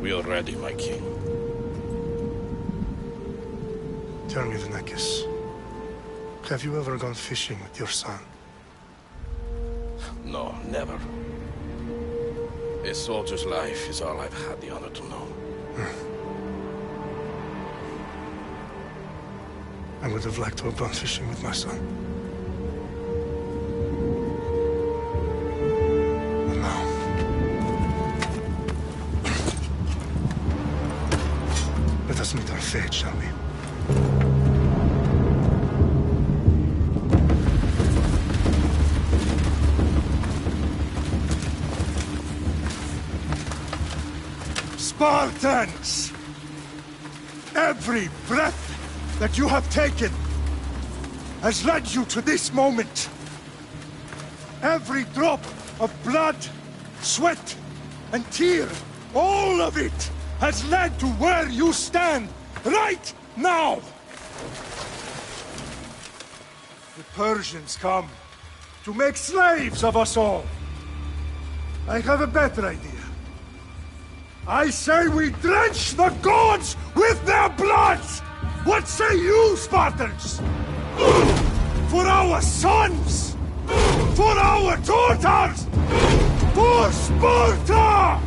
We are ready, my king. Tell me, the Neckis. Have you ever gone fishing with your son? No, never. A soldier's life is all I've had the honor to know. I would have liked to have gone fishing with my son. But now... let us meet our fate, shall we? Spartans! Every breath that you have taken has led you to this moment. Every drop of blood, sweat, and tear, all of it has led to where you stand right now. The Persians come to make slaves of us all. I have a better idea. I say we drench the gods with their blood! What say you, Spartans? For our sons! For our daughters! For Sparta!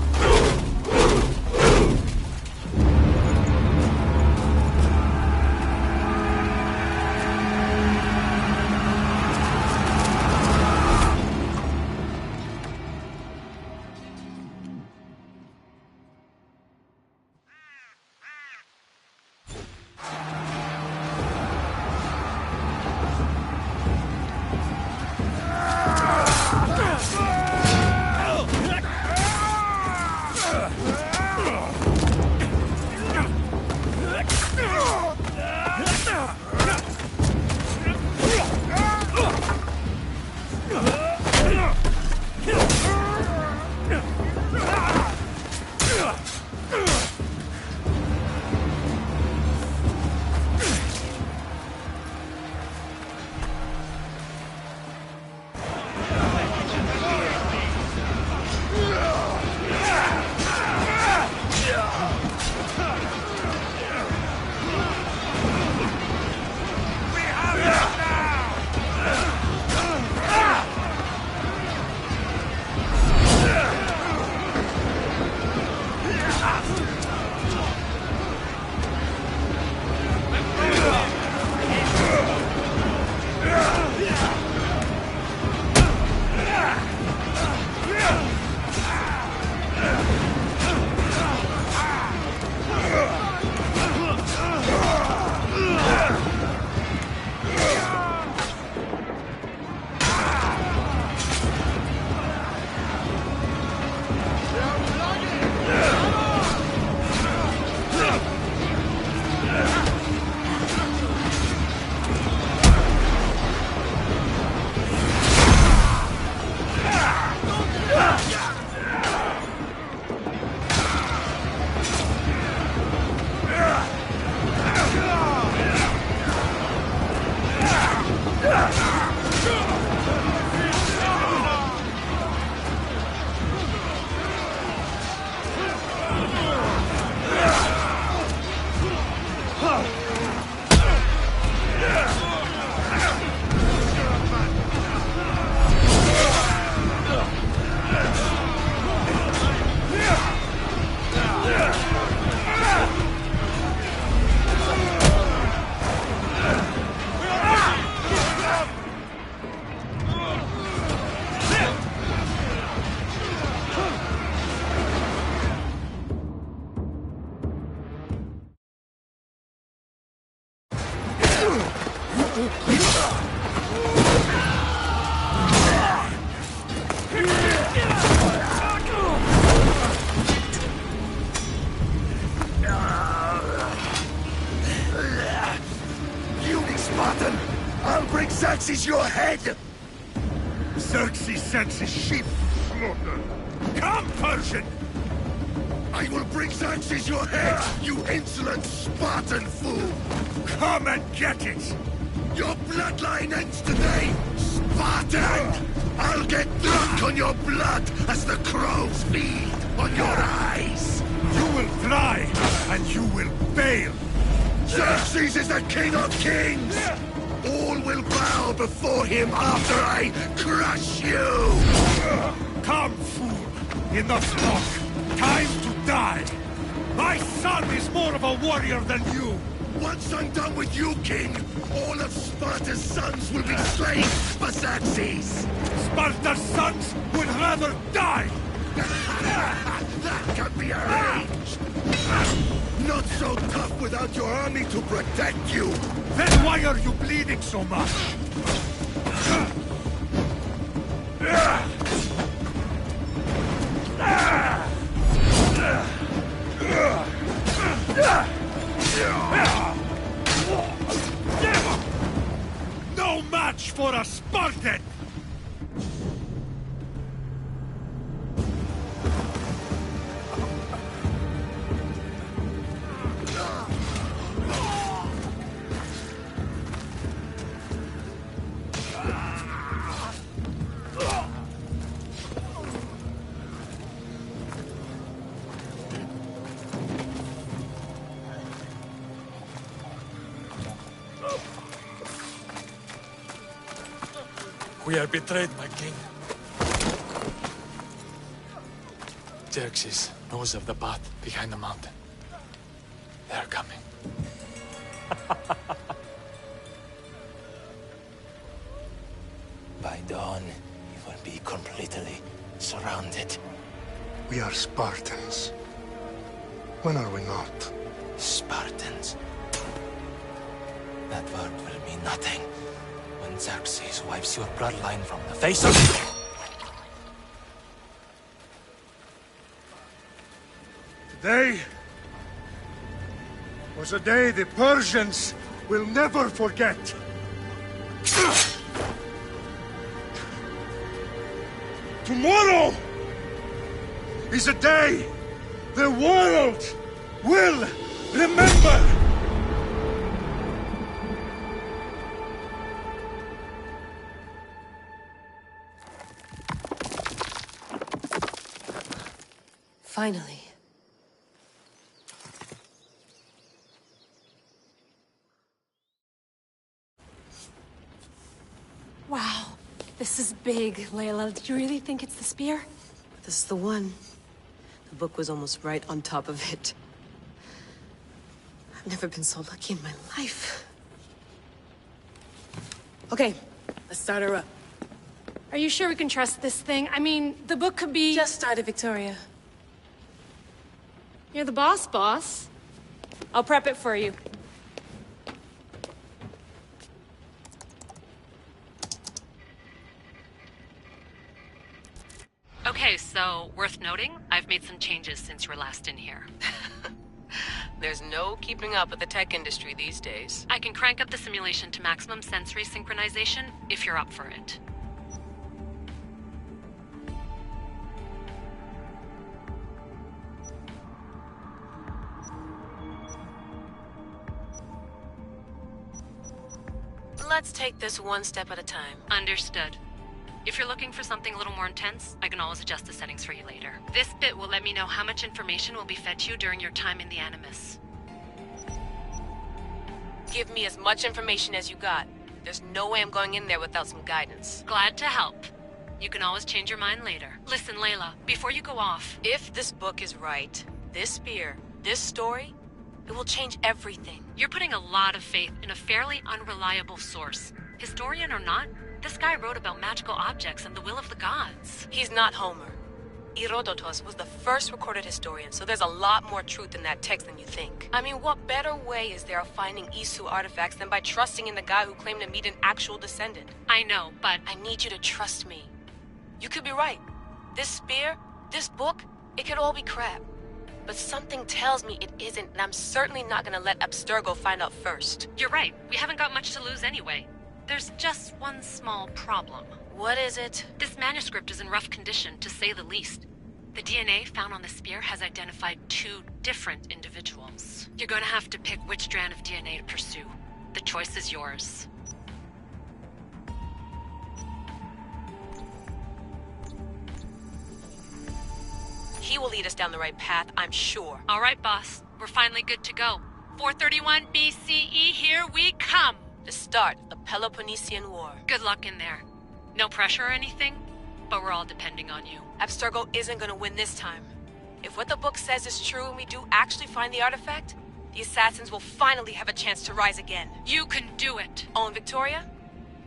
Xerxes your head! Xerxes sends his sheep slaughtered. Come, Persian! I will bring Xerxes your head, you insolent Spartan fool! Come and get it! Your bloodline ends today, Spartan! I'll get drunk on your blood as the crows feed on your eyes! You will fly, and you will fail! Xerxes is the king of kings! All will bow before him after I crush you! Come, fool! Enough talk! Time to die! My son is more of a warrior than you! Once I'm done with you, king, all of Sparta's sons will be slaves for Xerxes! Sparta's sons would rather die! That can be arranged! Not so tough without your army to protect you! Then why are you bleeding so much? No match for a Spartan! We are betrayed, my king. Xerxes knows of the path behind the mountain. They are coming. By dawn, you will be completely surrounded. We are Spartans. When are we not? Spartans. That word will mean nothing when Xerxes wipes your bloodline from the face of... Today was a day the Persians will never forget. Tomorrow is a day the world will remember. Finally. Wow, this is big, Layla. Did you really think it's the spear? This is the one. The book was almost right on top of it. I've never been so lucky in my life. Okay, let's start her up. Are you sure we can trust this thing? I mean, the book could be... Just started, Victoria. You're the boss. I'll prep it for you. Okay, so, worth noting, I've made some changes since you were last in here. There's no keeping up with the tech industry these days. I can crank up the simulation to maximum sensory synchronization, if you're up for it. Let's take this one step at a time. Understood. If you're looking for something a little more intense, I can always adjust the settings for you later. This bit will let me know how much information will be fed to you during your time in the Animus. Give me as much information as you got. There's no way I'm going in there without some guidance. Glad to help. You can always change your mind later. Listen, Layla, before you go off... If this book is right, this spear, this story, it will change everything. You're putting a lot of faith in a fairly unreliable source. Historian or not, this guy wrote about magical objects and the will of the gods. He's not Homer. Herodotus was the first recorded historian, so there's a lot more truth in that text than you think. I mean, what better way is there of finding Isu artifacts than by trusting in the guy who claimed to meet an actual descendant? I know, but... I need you to trust me. You could be right. This spear, this book, it could all be crap. But something tells me it isn't, and I'm certainly not gonna let Abstergo find out first. You're right. We haven't got much to lose anyway. There's just one small problem. What is it? This manuscript is in rough condition, to say the least. The DNA found on the spear has identified 2 different individuals. You're going to have to pick which strand of DNA to pursue. The choice is yours. He will lead us down the right path, I'm sure. All right, boss. We're finally good to go. 431 BCE, here we come! The start of the Peloponnesian War. Good luck in there. No pressure or anything, but we're all depending on you. Abstergo isn't gonna win this time. If what the book says is true and we do actually find the artifact, the assassins will finally have a chance to rise again. You can do it! Oh, and Victoria?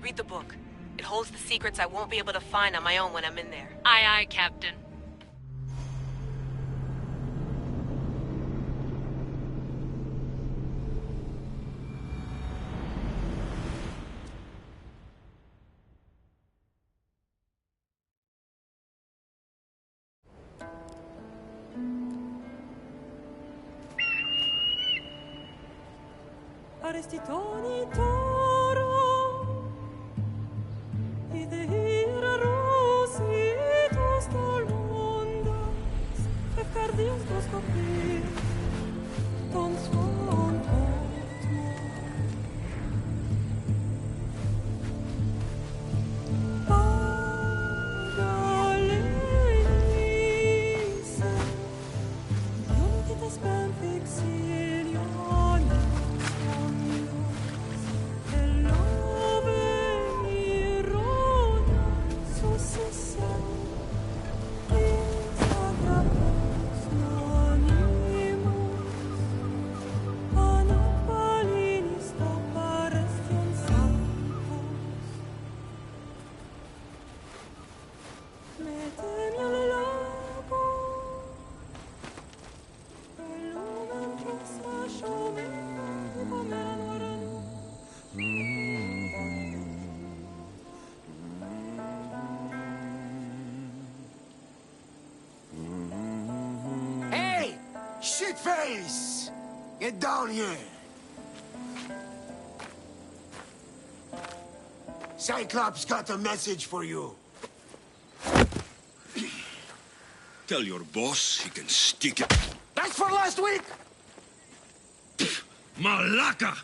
Read the book. It holds the secrets I won't be able to find on my own when I'm in there. Aye, aye, Captain. Arestitoni toro, idehira rositos tolmondas, efcardios dos copir, ton son potmo. Pagalenise, diomititas ben fixilioni. Shitface! Get down here! Cyclops got a message for you. Tell your boss he can stick it. That's for last week! Malaka!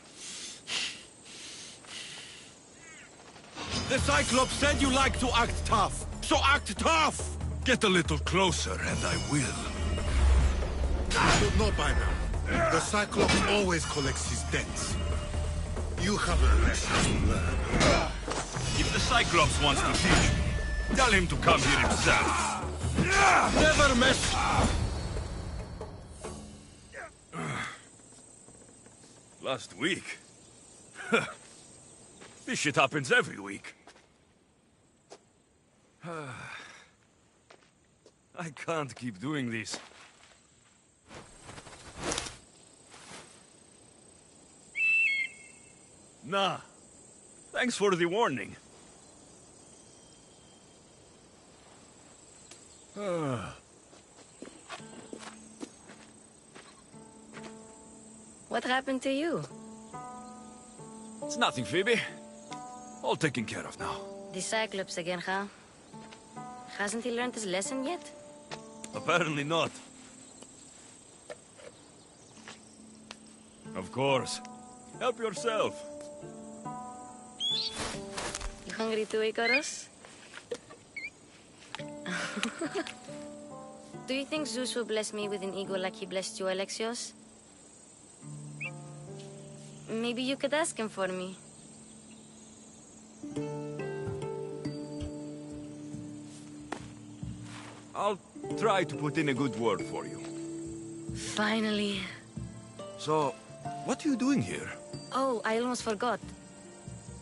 The Cyclops said you like to act tough, so act tough! Get a little closer and I will. You should know by now. The Cyclops always collects his debts. You have a lesson to learn. If the Cyclops wants to teach me, tell him to come here himself. Never mess... Last week? This shit happens every week. I can't keep doing this. Nah. Thanks for the warning. What happened to you? It's nothing, Phoebe. All taken care of now. The Cyclops again, huh? Hasn't he learned his lesson yet? Apparently not. Of course. Help yourself. You hungry too, Icarus? Do you think Zeus will bless me with an ego like he blessed you, Alexios? Maybe you could ask him for me. I'll try to put in a good word for you. Finally. So, what are you doing here? Oh, I almost forgot.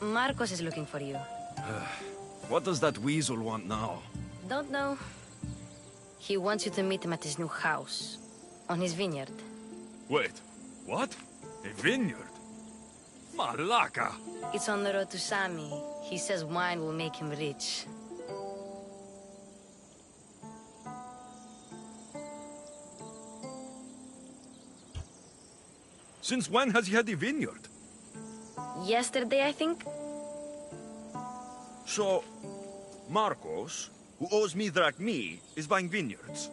Marcos is looking for you. What does that weasel want now? Don't know. He wants you to meet him at his new house. On his vineyard. Wait, what? A vineyard? Malaka! It's on the road to Sami. He says wine will make him rich. Since when has he had a vineyard? Yesterday, I think. So, Marcos, who owes me drachmi, is buying vineyards.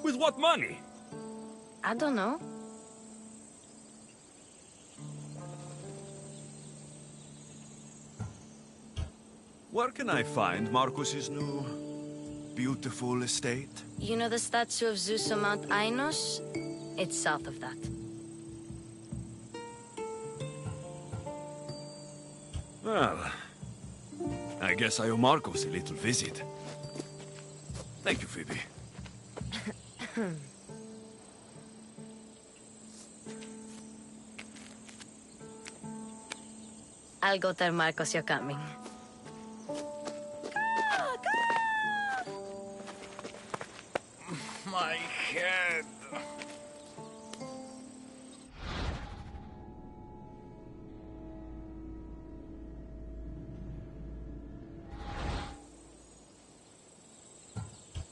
With what money? I don't know. Where can I find Marcos's new, beautiful estate? You know the statue of Zeus on Mount Ainos? It's south of that. Well, I guess I owe Marcos a little visit. Thank you, Phoebe. I'll go tell Marcos you're coming. My head.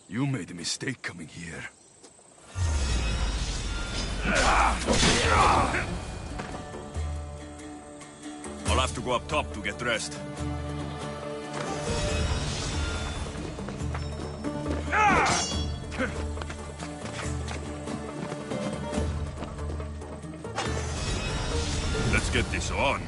You made a mistake coming here. I'll have to go up top to get dressed. Let's get this on.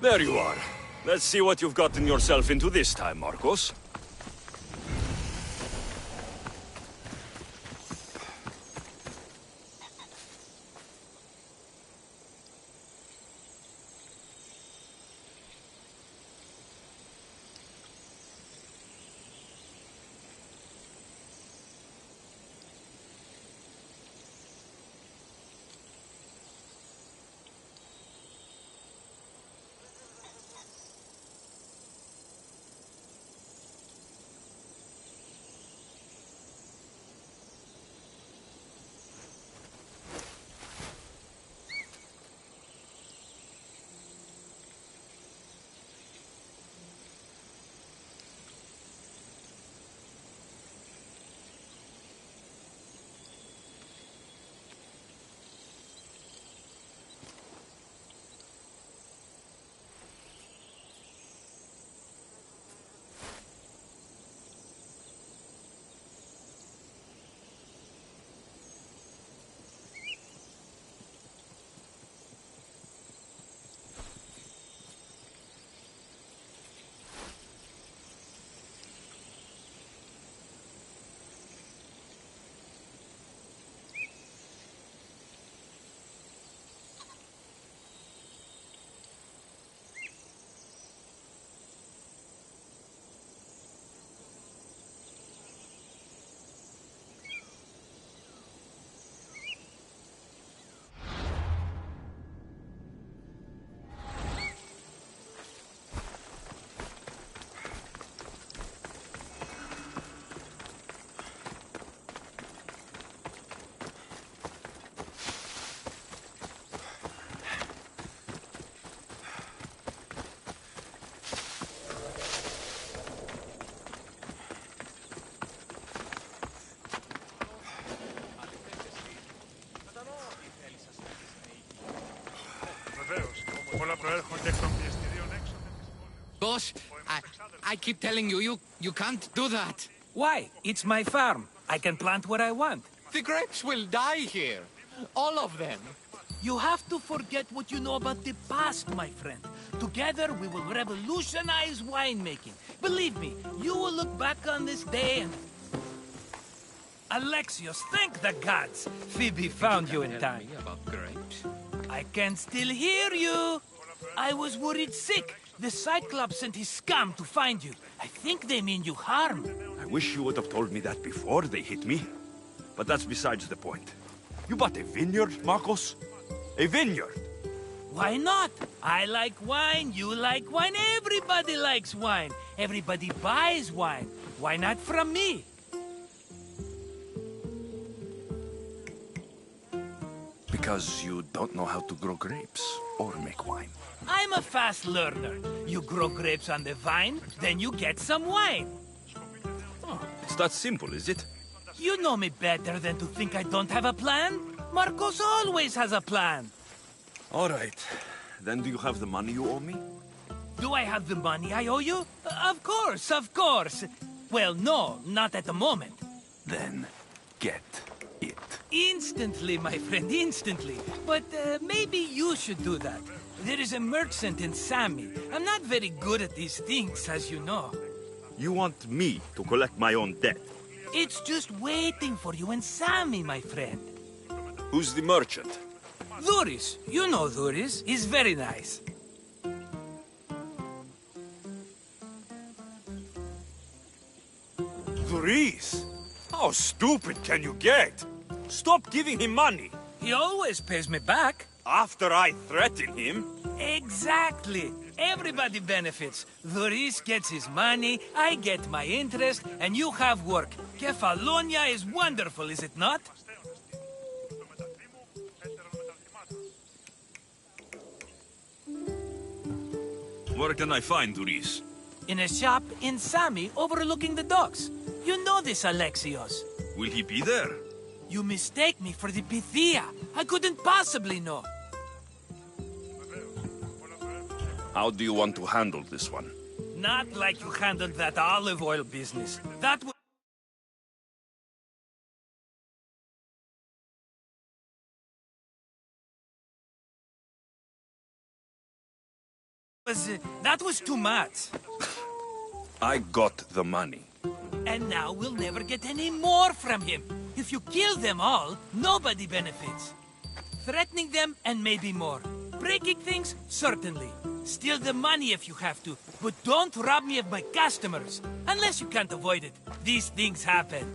There you are. Let's see what you've gotten yourself into this time, Marcos. Boss, I keep telling you, you can't do that. Why? It's my farm. I can plant what I want. The grapes will die here. All of them. You have to forget what you know about the past, my friend. Together, we will revolutionize winemaking. Believe me, you will look back on this day and... Alexios, thank the gods! Phoebe found you in time. About grapes? I can still hear you! I was worried sick. The Cyclops sent his scum to find you. I think they mean you harm. I wish you would have told me that before they hit me. But that's besides the point. You bought a vineyard, Marcos? A vineyard? Why not? I like wine, you like wine, everybody likes wine. Everybody buys wine. Why not from me? Because you don't know how to grow grapes or make wine. I'm a fast learner. You grow grapes on the vine, then you get some wine. Oh, it's that simple, is it? You know me better than to think I don't have a plan. Marcos always has a plan. All right. Then do you have the money you owe me? Do I have the money I owe you? Of course, of course. Well, no, not at the moment. Then get it. Instantly, my friend, instantly. But maybe you should do that. There is a merchant in Sami. I'm not very good at these things, as you know. You want me to collect my own debt? It's just waiting for you in Sami, my friend. Who's the merchant? Dhuris. You know Dhuris. He's very nice. Dhuris? How stupid can you get? Stop giving him money. He always pays me back. After I threaten him? Exactly. Everybody benefits. Dhuris gets his money, I get my interest, and you have work. Kefalonia is wonderful, is it not? Where can I find Dhuris? In a shop in Sami overlooking the docks. You know this, Alexios. Will he be there? You mistake me for the Pythia. I couldn't possibly know. How do you want to handle this one? Not like you handled that olive oil business. That was too much. I got the money. And now we'll never get any more from him. If you kill them all, nobody benefits. Threatening them, and maybe more. Breaking things, certainly. Steal the money if you have to, but don't rob me of my customers. Unless you can't avoid it. These things happen.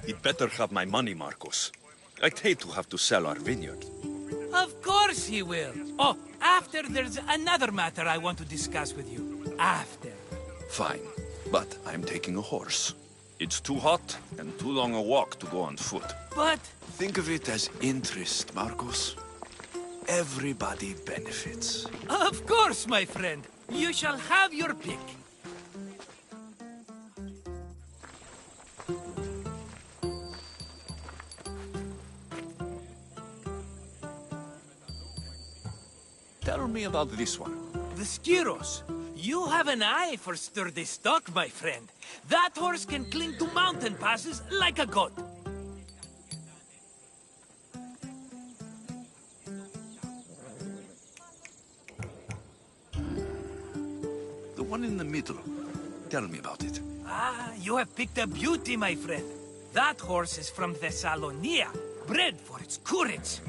He'd better have my money, Marcos. I'd hate to have to sell our vineyard. Of course he will. Oh, after there's another matter I want to discuss with you. After. Fine, but I'm taking a horse. It's too hot and too long a walk to go on foot. But... Think of it as interest, Marcos. Everybody benefits. Of course, my friend. You shall have your pick. Tell me about this one. The Skiros. You have an eye for sturdy stock, my friend. That horse can cling to mountain passes like a goat. The one in the middle. Tell me about it. Ah, you have picked a beauty, my friend. That horse is from Thessalonia, bred for its courage.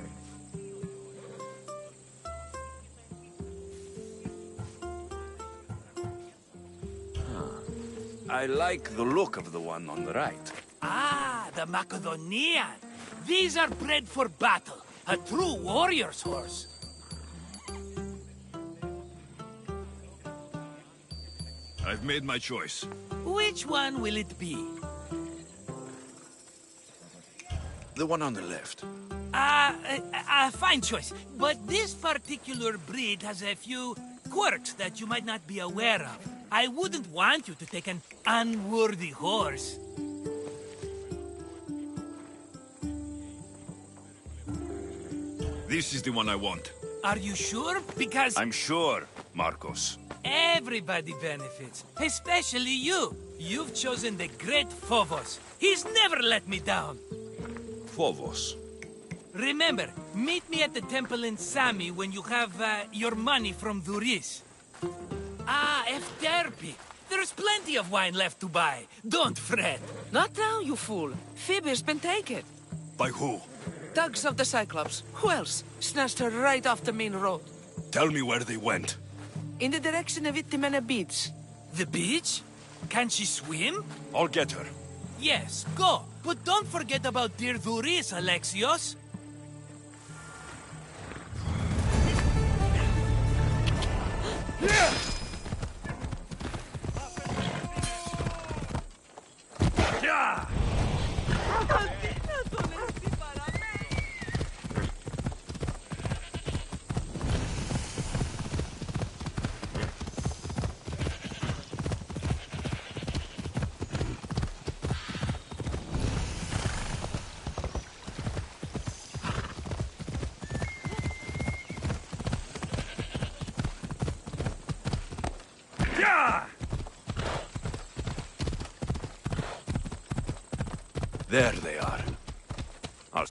I like the look of the one on the right. Ah, the Macedonian. These are bred for battle. A true warrior's horse. I've made my choice. Which one will it be? The one on the left. Fine choice. But this particular breed has a few quirks that you might not be aware of. I wouldn't want you to take an unworthy horse. This is the one I want. Are you sure? Because I'm sure, Marcos. everybody benefits, especially you. You've chosen the great Phobos. He's never let me down. Phobos. Remember, meet me at the temple in Sami when you have your money from Duris. Ah, Efterpi. There's plenty of wine left to buy. Don't fret. Not now, you fool. Phoebe's been taken. By who? Thugs of the Cyclops. Who else? Snatched her right off the main road. Tell me where they went. In the direction of Itimena Beach. The beach? Can she swim? I'll get her. Yes, go. But don't forget about dear Duris, Alexios. There they are. I'll...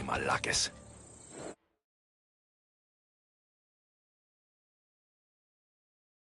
Malakis.